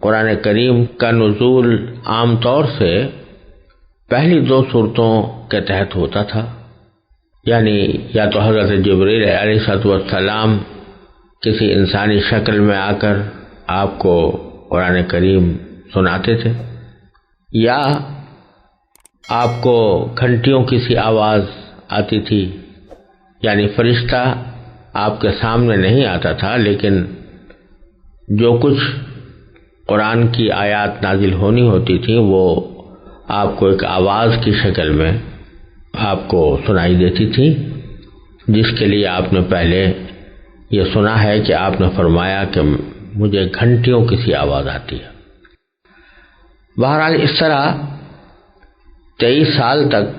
قرآن کریم کا نزول عام طور سے پہلی 2 صورتوں کے تحت ہوتا تھا، یعنی یا تو حضرت جبریل علیہ السلام کسی انسانی شکل میں آ کر آپ کو قرآن کریم سناتے تھے، یا آپ کو گھنٹیوں کی سی آواز آتی تھی، یعنی فرشتہ آپ کے سامنے نہیں آتا تھا، لیکن جو کچھ قرآن کی آیات نازل ہونی ہوتی تھی وہ آپ کو ایک آواز کی شکل میں آپ کو سنائی دیتی تھی، جس کے لیے آپ نے پہلے یہ سنا ہے کہ آپ نے فرمایا کہ مجھے گھنٹیوں کی سی آواز آتی ہے۔ بہرحال اس طرح 23 سال تک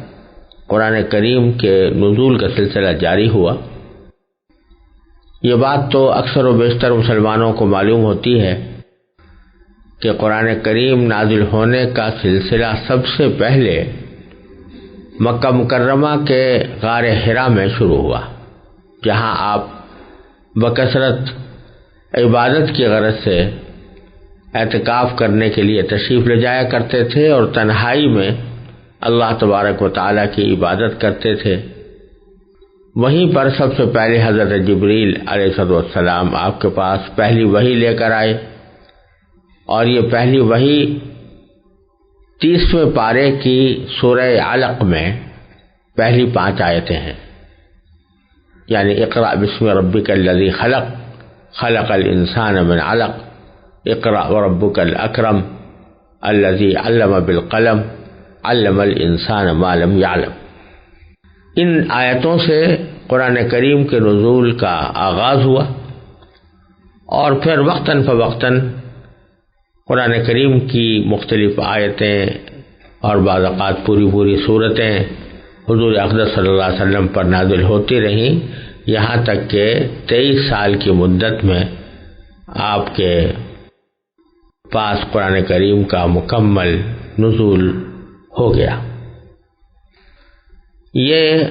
قرآن کریم کے نزول کا سلسلہ جاری ہوا۔ یہ بات تو اکثر و بیشتر مسلمانوں کو معلوم ہوتی ہے کہ قرآن کریم نازل ہونے کا سلسلہ سب سے پہلے مکہ مکرمہ کے غار حرا میں شروع ہوا، جہاں آپ بکثرت عبادت کی غرض سے اعتکاف کرنے کے لیے تشریف لے جایا کرتے تھے اور تنہائی میں اللہ تبارک و تعالیٰ کی عبادت کرتے تھے۔ وہیں پر سب سے پہلے حضرت جبریل علیہ السلام آپ کے پاس پہلی وحی لے کر آئے، اور یہ پہلی وحی 30ویں پارے کی سورہ علق میں پہلی 5 آیتیں ہیں، یعنی اقرأ بسم ربک الذی خلق خلق الانسان من علق اقرأ وربک الاکرم الذی علم بالقلم علم الانسان ما لم یعلم۔ ان آیتوں سے قرآن کریم کے نزول کا آغاز ہوا، اور پھر وقتاً فوقتاً قرآن کریم کی مختلف آیتیں اور بعض اوقات پوری صورتیں حضور اقدس صلی اللہ علیہ وسلم پر نازل ہوتی رہیں، یہاں تک کہ 23 سال کی مدت میں آپ کے پاس قرآن کریم کا مکمل نزول ہو گیا۔ یہ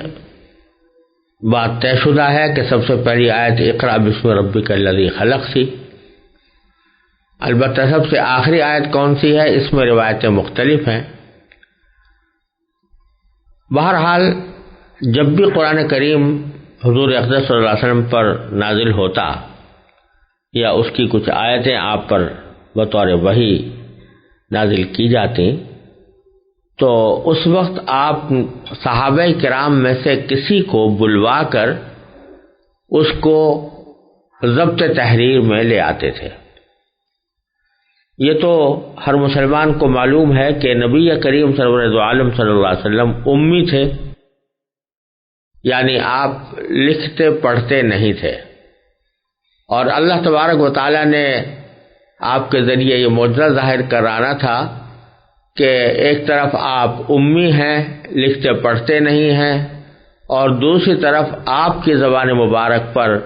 بات طے شدہ ہے کہ سب سے پہلی آیت اقرأ بسم ربک الذی خلق تھی۔ البتہ سب سے آخری آیت کون سی ہے، اس میں روایتیں مختلف ہیں۔ بہرحال جب بھی قرآن کریم حضور اقدس صلی اللہ علیہ وسلم پر نازل ہوتا یا اس کی کچھ آیتیں آپ پر بطور وحی نازل کی جاتی، تو اس وقت آپ صحابہ کرام میں سے کسی کو بلوا کر اس کو ضبط تحریر میں لے آتے تھے۔ یہ تو ہر مسلمان کو معلوم ہے کہ نبی کریم سرور دو عالم صلی اللہ علیہ وسلم امی تھے، یعنی آپ لکھتے پڑھتے نہیں تھے، اور اللہ تبارک و تعالیٰ نے آپ کے ذریعے یہ معجزہ ظاہر کرانا تھا کہ ایک طرف آپ امی ہیں، لکھتے پڑھتے نہیں ہیں، اور دوسری طرف آپ کی زبان مبارک پر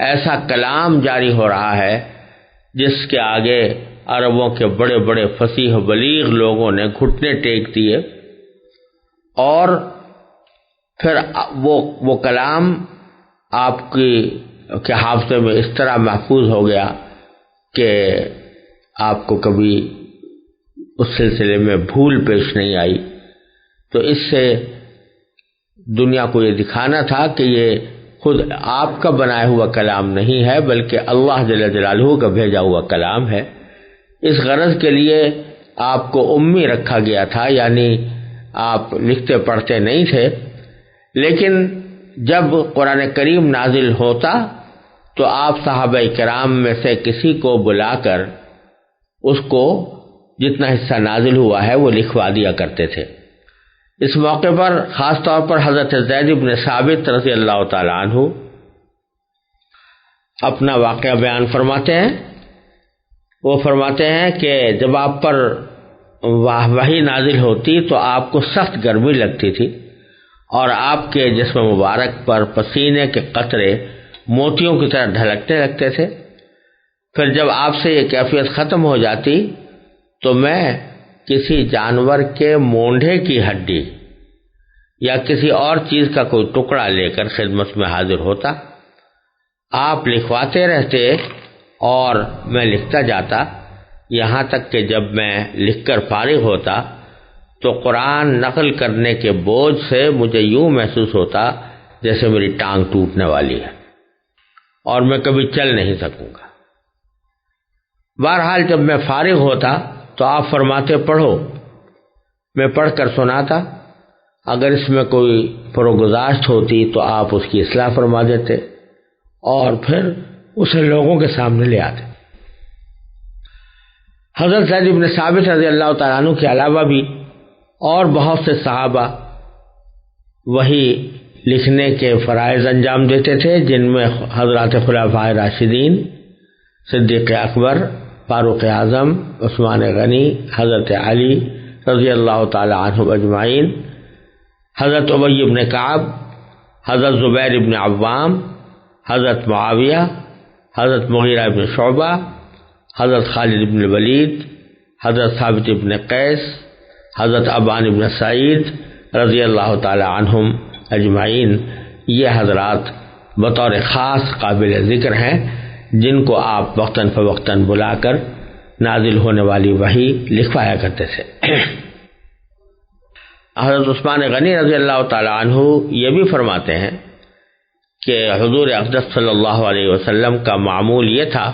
ایسا کلام جاری ہو رہا ہے جس کے آگے عربوں کے بڑے بڑے فصیح و بلیغ لوگوں نے گھٹنے ٹیک دیے، اور پھر وہ کلام آپ کے حافظے میں اس طرح محفوظ ہو گیا کہ آپ کو کبھی اس سلسلے میں بھول پیش نہیں آئی۔ تو اس سے دنیا کو یہ دکھانا تھا کہ یہ خود آپ کا بنایا ہوا کلام نہیں ہے، بلکہ اللہ جل جلالہ کا بھیجا ہوا کلام ہے۔ اس غرض کے لیے آپ کو امی رکھا گیا تھا، یعنی آپ لکھتے پڑھتے نہیں تھے، لیکن جب قرآن کریم نازل ہوتا تو آپ صحابہ کرام میں سے کسی کو بلا کر اس کو جتنا حصہ نازل ہوا ہے وہ لکھوا دیا کرتے تھے۔ اس موقع پر خاص طور پر حضرت زید بن ثابت رضی اللہ تعالیٰ عنہ اپنا واقعہ بیان فرماتے ہیں۔ وہ فرماتے ہیں کہ جب آپ پر وحی نازل ہوتی تو آپ کو سخت گرمی لگتی تھی، اور آپ کے جسم مبارک پر پسینے کے قطرے موتیوں کی طرح ڈھلکنے لگتے تھے۔ پھر جب آپ سے یہ کیفیت ختم ہو جاتی تو میں کسی جانور کے مونڈھے کی ہڈی یا کسی اور چیز کا کوئی ٹکڑا لے کر خدمت میں حاضر ہوتا، آپ لکھواتے رہتے اور میں لکھتا جاتا، یہاں تک کہ جب میں لکھ کر فارغ ہوتا تو قرآن نقل کرنے کے بوجھ سے مجھے یوں محسوس ہوتا جیسے میری ٹانگ ٹوٹنے والی ہے اور میں کبھی چل نہیں سکوں گا۔ بہرحال جب میں فارغ ہوتا تو آپ فرماتے پڑھو، میں پڑھ کر سناتا، اگر اس میں کوئی فروگزاشت ہوتی تو آپ اس کی اصلاح فرما دیتے اور پھر اسے لوگوں کے سامنے لے آتے۔ حضرت زید بن ثابت رضی اللہ تعالیٰ عنہ کے علاوہ بھی اور بہت سے صحابہ وہی لکھنے کے فرائض انجام دیتے تھے، جن میں حضرات خلفائے راشدین، صدیق اکبر، فاروق اعظم، عثمان غنی، حضرت علی رضی اللہ تعالیٰ عنہ اجمعین، حضرت ابی بن کعب، حضرت زبیر بن عوام، حضرت معاویہ، حضرت مغیرہ بن شعبہ، حضرت خالد بن الولید، حضرت ثابت بن قیس، حضرت ابان بن سعید رضی اللہ تعالی عنہم اجمعین، یہ حضرات بطور خاص قابل ذکر ہیں جن کو آپ وقتاً فوقتاً بلا کر نازل ہونے والی وحی لکھوایا کرتے تھے۔ حضرت عثمان غنی رضی اللہ تعالی عنہ یہ بھی فرماتے ہیں کہ حضور اقدس صلی اللہ علیہ وسلم کا معمول یہ تھا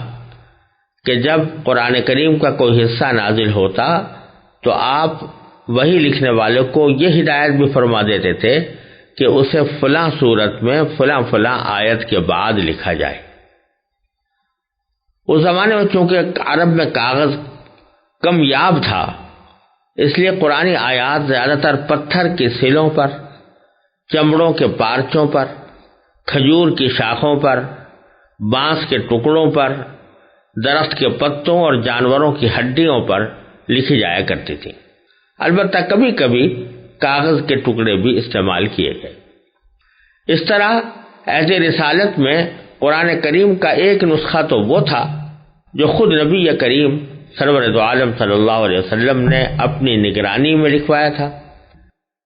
کہ جب قرآن کریم کا کوئی حصہ نازل ہوتا تو آپ وہی لکھنے والے کو یہ ہدایت بھی فرما دیتے تھے کہ اسے فلاں صورت میں فلاں فلاں آیت کے بعد لکھا جائے۔ اس زمانے میں چونکہ عرب میں کاغذ کم یاب تھا، اس لیے قرآنی آیات زیادہ تر پتھر کی سلوں پر، چمڑوں کے پارچوں پر، کھجور کی شاخوں پر، بانس کے ٹکڑوں پر، درخت کے پتوں اور جانوروں کی ہڈیوں پر لکھی جایا کرتی تھی۔ البتہ کبھی کبھی کاغذ کے ٹکڑے بھی استعمال کیے گئے۔ اس طرح عہد رسالت میں قرآن کریم کا ایک نسخہ تو وہ تھا جو خود نبی کریم سرور دو عالم صلی اللہ علیہ وسلم نے اپنی نگرانی میں لکھوایا تھا،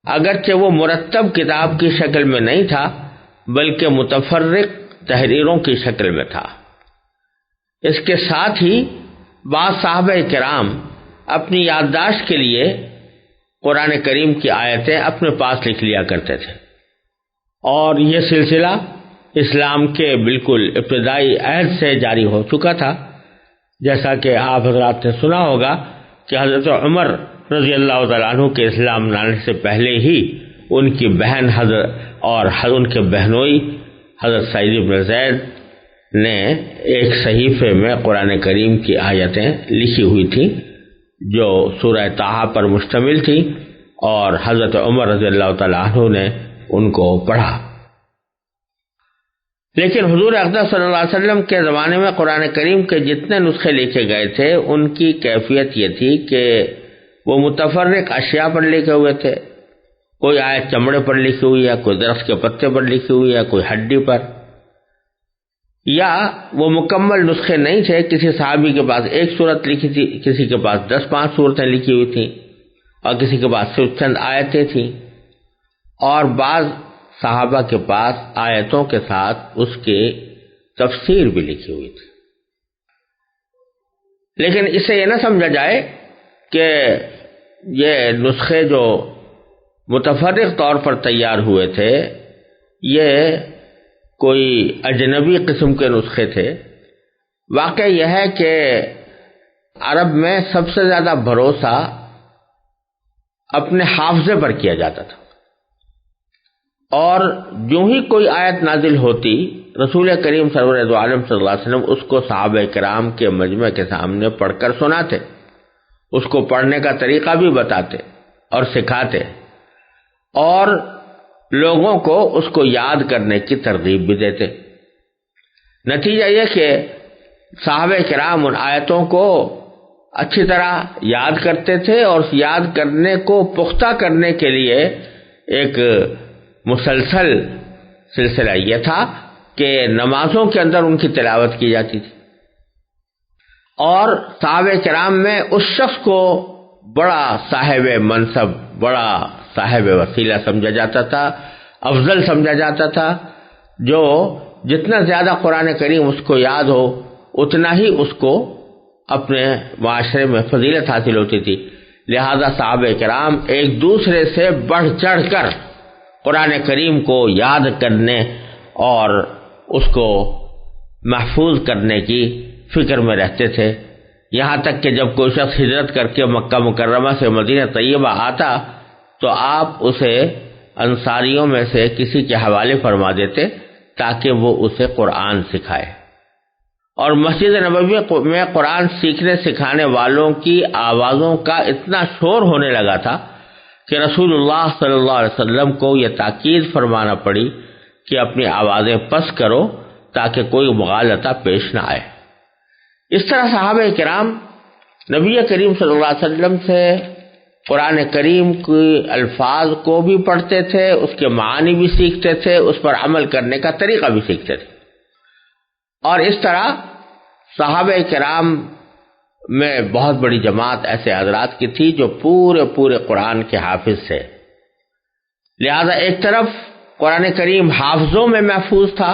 اگرچہ وہ مرتب کتاب کی شکل میں نہیں تھا بلکہ متفرق تحریروں کی شکل میں تھا۔ اس کے ساتھ ہی بعض صحابہ کرام اپنی یادداشت کے لیے قرآن کریم کی آیتیں اپنے پاس لکھ لیا کرتے تھے، اور یہ سلسلہ اسلام کے بالکل ابتدائی عہد سے جاری ہو چکا تھا، جیسا کہ آپ حضرات نے سنا ہوگا کہ حضرت عمر رضی اللہ تعالیٰ عنہ کے اسلام لانے سے پہلے ہی ان کی بہن حضرت اور ان کے بہنوئی حضرت سعید بن زید نے ایک صحیفے میں قرآن کریم کی آیتیں لکھی ہوئی تھیں جو سورہ طٰہٰ پر مشتمل تھی، اور حضرت عمر رضی اللہ تعالیٰ عنہ نے ان کو پڑھا۔ لیکن حضور اقدس صلی اللہ علیہ وسلم کے زمانے میں قرآن کریم کے جتنے نسخے لکھے گئے تھے ان کی کیفیت یہ تھی کہ وہ متفرق اشیاء پر لکھے ہوئے تھے۔ کوئی آیت چمڑے پر لکھی ہوئی ہے، کوئی درخت کے پتے پر لکھی ہوئی ہے، کوئی ہڈی پر، یا وہ مکمل نسخے نہیں تھے۔ کسی صحابی کے پاس ایک صورت لکھی تھی، کسی کے پاس 10-5 صورتیں لکھی ہوئی تھیں، اور کسی کے پاس صرف چند آیتیں تھیں، اور بعض صحابہ کے پاس آیتوں کے ساتھ اس کی تفسیر بھی لکھی ہوئی تھی۔ لیکن اس سے یہ نہ سمجھا جائے کہ یہ نسخے جو متفرق طور پر تیار ہوئے تھے یہ کوئی اجنبی قسم کے نسخے تھے۔ واقعہ یہ ہے کہ عرب میں سب سے زیادہ بھروسہ اپنے حافظے پر کیا جاتا تھا، اور جو ہی کوئی آیت نازل ہوتی رسول کریم سرور دو عالم صلی اللہ علیہ وسلم اس کو صحابہ کرام کے مجمع کے سامنے پڑھ کر سناتے، اس کو پڑھنے کا طریقہ بھی بتاتے اور سکھاتے، اور لوگوں کو اس کو یاد کرنے کی ترغیب بھی دیتے۔ نتیجہ یہ کہ صحابہ کرام ان آیتوں کو اچھی طرح یاد کرتے تھے، اور یاد کرنے کو پختہ کرنے کے لیے ایک مسلسل سلسلہ یہ تھا کہ نمازوں کے اندر ان کی تلاوت کی جاتی تھی، اور صحابہ کرام میں اس شخص کو بڑا صاحب منصب، بڑا صاحب وسیلہ سمجھا جاتا تھا، افضل سمجھا جاتا تھا، جو جتنا زیادہ قرآن کریم اس کو یاد ہو اتنا ہی اس کو اپنے معاشرے میں فضیلت حاصل ہوتی تھی، لہذا صحابہ کرام ایک دوسرے سے بڑھ چڑھ کر قرآن کریم کو یاد کرنے اور اس کو محفوظ کرنے کی فکر میں رہتے تھے، یہاں تک کہ جب کوئی شخص ہجرت کر کے مکہ مکرمہ سے مدینہ طیبہ آتا تو آپ اسے انصاریوں میں سے کسی کے حوالے فرما دیتے تاکہ وہ اسے قرآن سکھائے، اور مسجد نبوی میں قرآن سیکھنے سکھانے والوں کی آوازوں کا اتنا شور ہونے لگا تھا کہ رسول اللہ صلی اللہ علیہ وسلم کو یہ تاکید فرمانا پڑی کہ اپنی آوازیں پست کرو تاکہ کوئی مغالطہ پیش نہ آئے۔ اس طرح صحابہ کرام نبی کریم صلی اللہ علیہ وسلم سے قرآن کریم کے الفاظ کو بھی پڑھتے تھے، اس کے معنی بھی سیکھتے تھے، اس پر عمل کرنے کا طریقہ بھی سیکھتے تھے، اور اس طرح صحابہ کرام میں بہت بڑی جماعت ایسے حضرات کی تھی جو پورے قرآن کے حافظ تھے، لہذا ایک طرف قرآن کریم حافظوں میں محفوظ تھا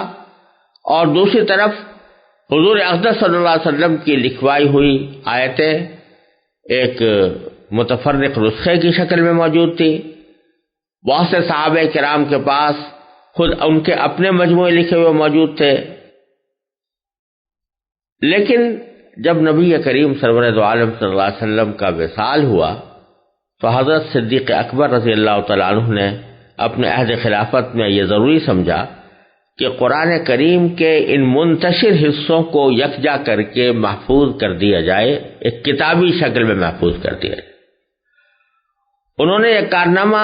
اور دوسری طرف حضور اقدس صلی اللہ علیہ وسلم کی لکھوائی ہوئی آیتیں ایک متفرق نسخے کی شکل میں موجود تھی۔ بہت سے صحابہ کرام کے پاس خود ان کے اپنے مجموعے لکھے ہوئے موجود تھے، لیکن جب نبی کریم سرور دو عالم صلی اللہ علیہ وسلم کا وصال ہوا تو حضرت صدیق اکبر رضی اللہ تعالیٰ عنہ نے اپنے عہد خلافت میں یہ ضروری سمجھا کہ قرآن کریم کے ان منتشر حصوں کو یکجا کر کے محفوظ کر دیا جائے، ایک کتابی شکل میں محفوظ کر دیا جائے۔ انہوں نے یہ کارنامہ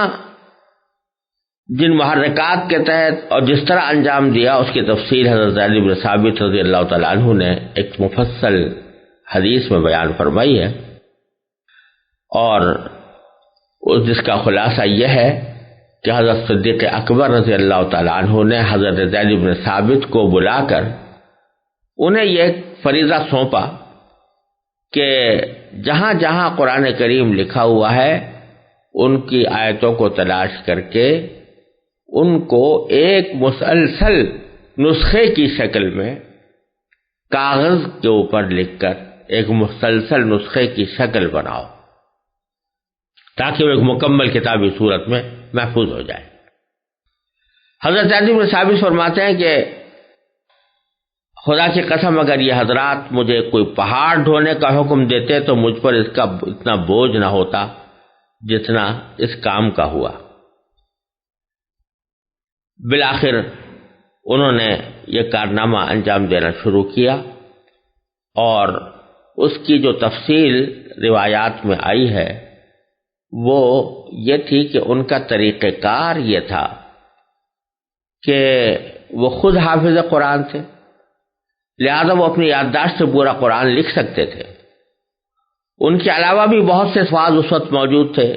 جن محرکات کے تحت اور جس طرح انجام دیا اس کی تفصیل حضرت زید بن ثابت رضی اللہ تعالیٰ عنہ نے ایک مفصل حدیث میں بیان فرمائی ہے، اور جس کا خلاصہ یہ ہے کہ حضرت صدیق اکبر رضی اللہ تعالیٰ عنہ نے حضرت زید بن ثابت کو بلا کر انہیں یہ فریضہ سونپا کہ جہاں جہاں قرآن کریم لکھا ہوا ہے ان کی آیتوں کو تلاش کر کے ان کو ایک مسلسل نسخے کی شکل میں کاغذ کے اوپر لکھ کر ایک مسلسل نسخے کی شکل بناؤ تاکہ وہ ایک مکمل کتابی صورت میں محفوظ ہو جائے۔ حضرت زید بن ثابت فرماتے ہیں کہ خدا کی قسم اگر یہ حضرات مجھے کوئی پہاڑ ڈھونے کا حکم دیتے تو مجھ پر اس کا اتنا بوجھ نہ ہوتا جتنا اس کام کا ہوا۔ بالآخر انہوں نے یہ کارنامہ انجام دینا شروع کیا، اور اس کی جو تفصیل روایات میں آئی ہے وہ یہ تھی کہ ان کا طریقہ کار یہ تھا کہ وہ خود حافظ قرآن تھے، لہذا وہ اپنی یادداشت سے پورا قرآن لکھ سکتے تھے۔ ان کے علاوہ بھی بہت سے الفاظ اس وقت موجود تھے،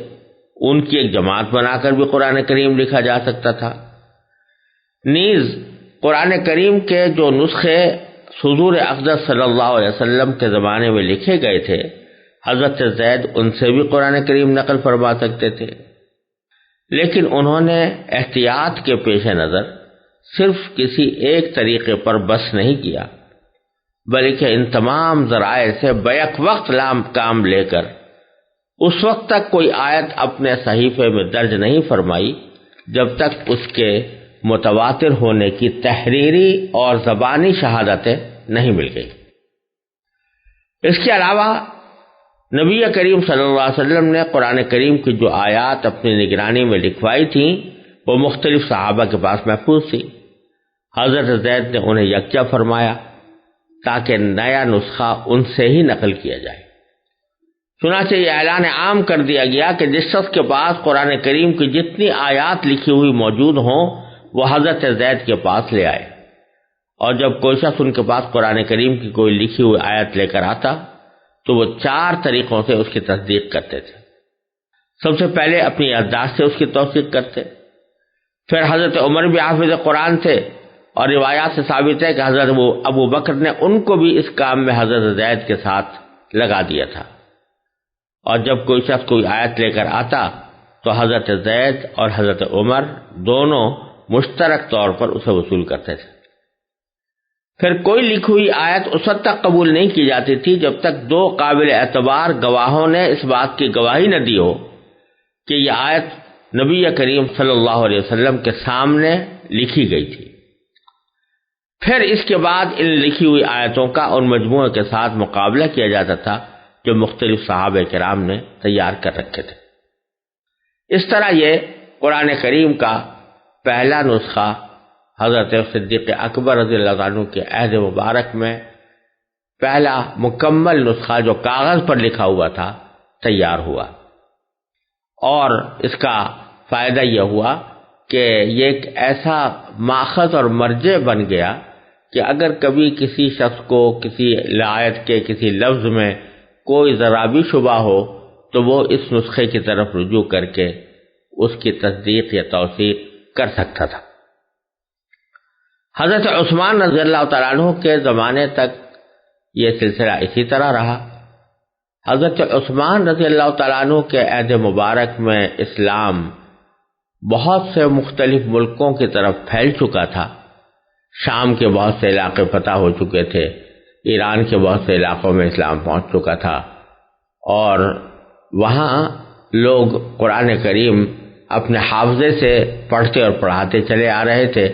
ان کی ایک جماعت بنا کر بھی قرآن کریم لکھا جا سکتا تھا۔ نیز قرآن کریم کے جو نسخے حضور اقدس صلی اللہ علیہ وسلم کے زمانے میں لکھے گئے تھے، حضرت زید ان سے بھی قرآن کریم نقل فرما سکتے تھے، لیکن انہوں نے احتیاط کے پیش نظر صرف کسی ایک طریقے پر بس نہیں کیا، بلکہ ان تمام ذرائع سے بیک وقت کام لے کر اس وقت تک کوئی آیت اپنے صحیفے میں درج نہیں فرمائی جب تک اس کے متواتر ہونے کی تحریری اور زبانی شہادتیں نہیں مل گئی۔ اس کے علاوہ نبی کریم صلی اللہ علیہ وسلم نے قرآن کریم کی جو آیات اپنی نگرانی میں لکھوائی تھیں وہ مختلف صحابہ کے پاس محفوظ تھی۔ حضرت زید نے انہیں یکجا فرمایا تاکہ نیا نسخہ ان سے ہی نقل کیا جائے۔ چنانچہ یہ اعلان عام کر دیا گیا کہ جس شخص کے پاس قرآن کریم کی جتنی آیات لکھی ہوئی موجود ہوں وہ حضرت زید کے پاس لے آئے، اور جب کوئی شخص ان کے پاس قرآن کریم کی کوئی لکھی ہوئی آیت لے کر آتا تو وہ 4 طریقوں سے اس کی تصدیق کرتے تھے۔ سب سے پہلے اپنی یادداشت سے اس کی توثیق کرتے، پھر حضرت عمر بھی حافظ قرآن تھے، اور روایات سے ثابت ہے کہ حضرت ابو بکر نے ان کو بھی اس کام میں حضرت زید کے ساتھ لگا دیا تھا، اور جب کوئی شخص کوئی آیت لے کر آتا تو حضرت زید اور حضرت عمر دونوں مشترک طور پر اسے وصول کرتے تھے۔ پھر کوئی لکھی ہوئی آیت اس وقت تک قبول نہیں کی جاتی تھی جب تک دو قابل اعتبار گواہوں نے اس بات کی گواہی نہ دی ہو کہ یہ آیت نبی کریم صلی اللہ علیہ وسلم کے سامنے لکھی گئی تھی۔ پھر اس کے بعد ان لکھی ہوئی آیتوں کا ان مجموعے کے ساتھ مقابلہ کیا جاتا تھا جو مختلف صحابہ کرام نے تیار کر رکھے تھے۔ اس طرح یہ قرآن کریم کا پہلا نسخہ حضرت صدیق اکبر رضی اللہ عنہ کے عہد مبارک میں پہلا مکمل نسخہ جو کاغذ پر لکھا ہوا تھا تیار ہوا، اور اس کا فائدہ یہ ہوا کہ یہ ایک ایسا ماخذ اور مرجع بن گیا کہ اگر کبھی کسی شخص کو کسی آیت کے کسی لفظ میں کوئی ذرا بھی شبہ ہو تو وہ اس نسخے کی طرف رجوع کر کے اس کی تصدیق یا توثیق کر سکتا تھا۔ حضرت عثمان رضی اللہ تعالیٰ عنہ کے زمانے تک یہ سلسلہ اسی طرح رہا۔ حضرت عثمان رضی اللہ تعالیٰ عنہ کے عہد مبارک میں اسلام بہت سے مختلف ملکوں کی طرف پھیل چکا تھا۔ شام کے بہت سے علاقے فتح ہو چکے تھے، ایران کے بہت سے علاقوں میں اسلام پہنچ چکا تھا، اور وہاں لوگ قرآن کریم اپنے حافظے سے پڑھتے اور پڑھاتے چلے آ رہے تھے۔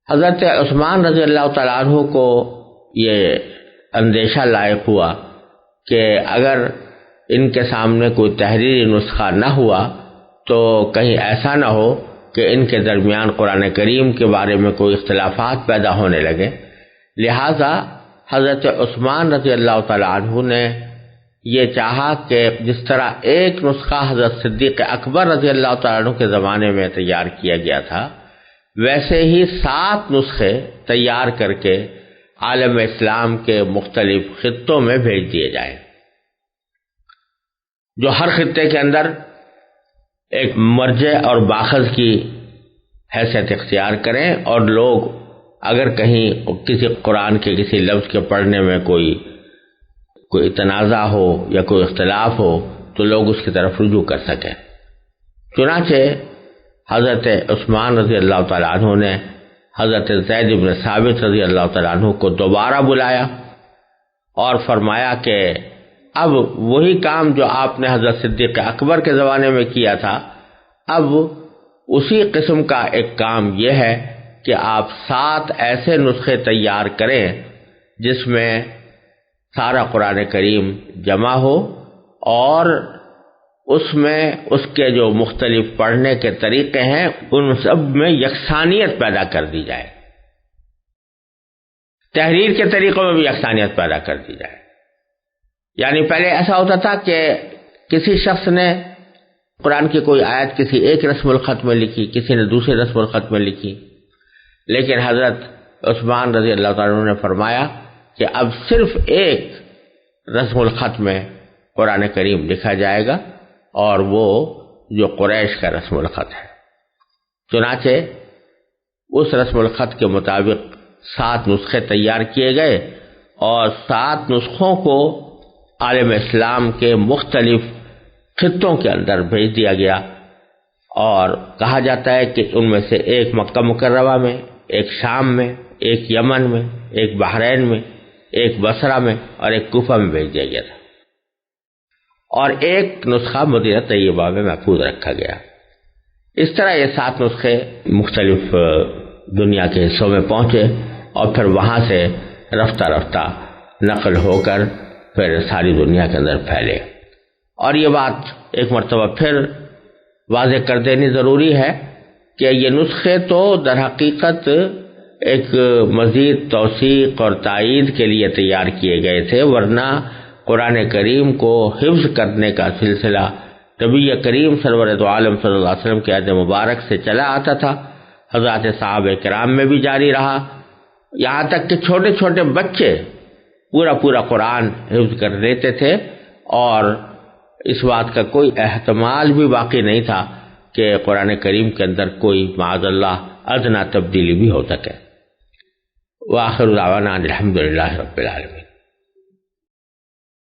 حضرت عثمان رضی اللہ تعالیٰ عنہ کو یہ اندیشہ لاحق ہوا کہ اگر ان کے سامنے کوئی تحریری نسخہ نہ ہوا تو کہیں ایسا نہ ہو کہ ان کے درمیان قرآن کریم کے بارے میں کوئی اختلافات پیدا ہونے لگے، لہذا حضرت عثمان رضی اللہ تعالیٰ عنہ نے یہ چاہا کہ جس طرح ایک نسخہ حضرت صدیق اکبر رضی اللہ تعالیٰ عنہ کے زمانے میں تیار کیا گیا تھا، ویسے ہی 7 نسخے تیار کر کے عالم اسلام کے مختلف خطوں میں بھیج دیے جائیں، جو ہر خطے کے اندر ایک مرجع اور باخذ کی حیثیت اختیار کریں، اور لوگ اگر کہیں کسی قرآن کے کسی لفظ کے پڑھنے میں کوئی تنازع ہو یا کوئی اختلاف ہو تو لوگ اس کی طرف رجوع کر سکیں۔ چنانچہ حضرت عثمان رضی اللہ تعالیٰ عنہ نے حضرت زید بن ثابت رضی اللہ تعالیٰ عنہ کو دوبارہ بلایا اور فرمایا کہ اب وہی کام جو آپ نے حضرت صدیق اکبر کے زمانے میں کیا تھا، اب اسی قسم کا ایک کام یہ ہے کہ آپ 7 ایسے نسخے تیار کریں جس میں سارا قرآن کریم جمع ہو، اور اس میں اس کے جو مختلف پڑھنے کے طریقے ہیں ان سب میں یکسانیت پیدا کر دی جائے، تحریر کے طریقوں میں بھی یکسانیت پیدا کر دی جائے۔ یعنی پہلے ایسا ہوتا تھا کہ کسی شخص نے قرآن کی کوئی آیت کسی ایک رسم الخط میں لکھی، کسی نے دوسرے رسم الخط میں لکھی، لیکن حضرت عثمان رضی اللہ تعالیٰ عنہ نے فرمایا کہ اب صرف ایک رسم الخط میں قرآن کریم لکھا جائے گا، اور وہ جو قریش کا رسم الخط ہے۔ چنانچہ اس رسم الخط کے مطابق 7 نسخے تیار کیے گئے، اور 7 نسخوں کو عالم اسلام کے مختلف خطوں کے اندر بھیج دیا گیا، اور کہا جاتا ہے کہ ان میں سے ایک مکہ مکرمہ میں، ایک شام میں، ایک یمن میں، ایک بحرین میں، ایک بصرہ میں اور ایک کوفہ میں بھیج دیا گیا تھا، اور ایک نسخہ مدینہ طیبہ میں محفوظ رکھا گیا۔ اس طرح یہ 7 نسخے مختلف دنیا کے حصوں میں پہنچے، اور پھر وہاں سے رفتہ رفتہ نقل ہو کر پھر ساری دنیا کے اندر پھیلے۔ اور یہ بات ایک مرتبہ پھر واضح کر دینی ضروری ہے کہ یہ نسخے تو در حقیقت ایک مزید توثیق اور تائید کے لیے تیار کیے گئے تھے، ورنہ قرآن کریم کو حفظ کرنے کا سلسلہ نبی کریم سرور دو عالم صلی اللہ علیہ وسلم کے عہد مبارک سے چلا آتا تھا، حضرات صحابہ کرام میں بھی جاری رہا، یہاں تک کہ چھوٹے چھوٹے بچے پورا قرآن حفظ کر لیتے تھے، اور اس بات کا کوئی احتمال بھی باقی نہیں تھا کہ قرآن کریم کے اندر کوئی معاذ اللہ ادنیٰ تبدیلی بھی ہو سکے۔ وآخر دعوانا الحمدللہ رب العالمین۔